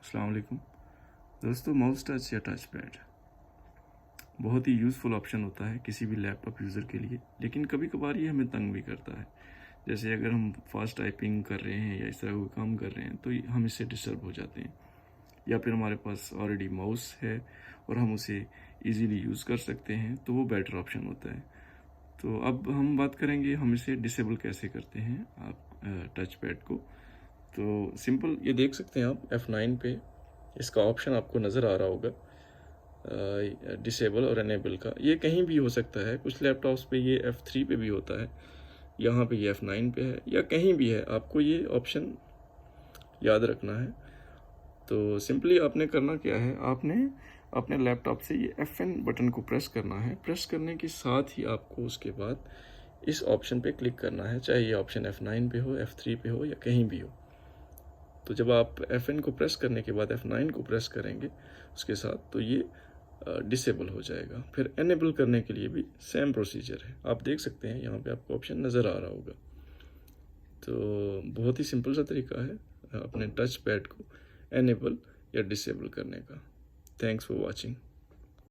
अस्सलाम वालेकुम दोस्तों। माउस टच या टच पैड बहुत ही यूज़फुल ऑप्शन होता है किसी भी लैपटॉप यूज़र के लिए, लेकिन कभी कभार ये हमें तंग भी करता है। जैसे अगर हम फास्ट टाइपिंग कर रहे हैं या इस तरह कोई काम कर रहे हैं तो हम इससे डिस्टर्ब हो जाते हैं, या फिर हमारे पास ऑलरेडी माउस है और हम उसे इजीली यूज़ कर सकते हैं, तो वो बेटर ऑप्शन होता है। तो अब हम बात करेंगे हम इसे डिसेबल कैसे करते हैं आप टच पैड को। तो सिंपल ये देख सकते हैं आप F9 पे इसका ऑप्शन आपको नज़र आ रहा होगा, डिसेबल और एनेबल का। ये कहीं भी हो सकता है, कुछ लैपटॉप्स पे ये F3 पे भी होता है, यहाँ पे ये F9 पे है, या कहीं भी है। आपको ये ऑप्शन याद रखना है। तो सिंपली आपने करना क्या है, आपने अपने लैपटॉप से ये F9 बटन को प्रेस करना है। प्रेस करने के साथ ही आपको उसके बाद इस ऑप्शन पे क्लिक करना है, चाहे ये ऑप्शन F9 पे हो, F3 पे हो या कहीं भी हो। तो जब आप F9 को प्रेस करने के बाद F9 को प्रेस करेंगे उसके साथ, तो ये डिसेबल हो जाएगा। फिर एनेबल करने के लिए भी सेम प्रोसीजर है, आप देख सकते हैं यहाँ पे आपको ऑप्शन नज़र आ रहा होगा। तो बहुत ही सिंपल सा तरीका है अपने टच पैड को एनेबल या डिसेबल करने का। Thanks for watching.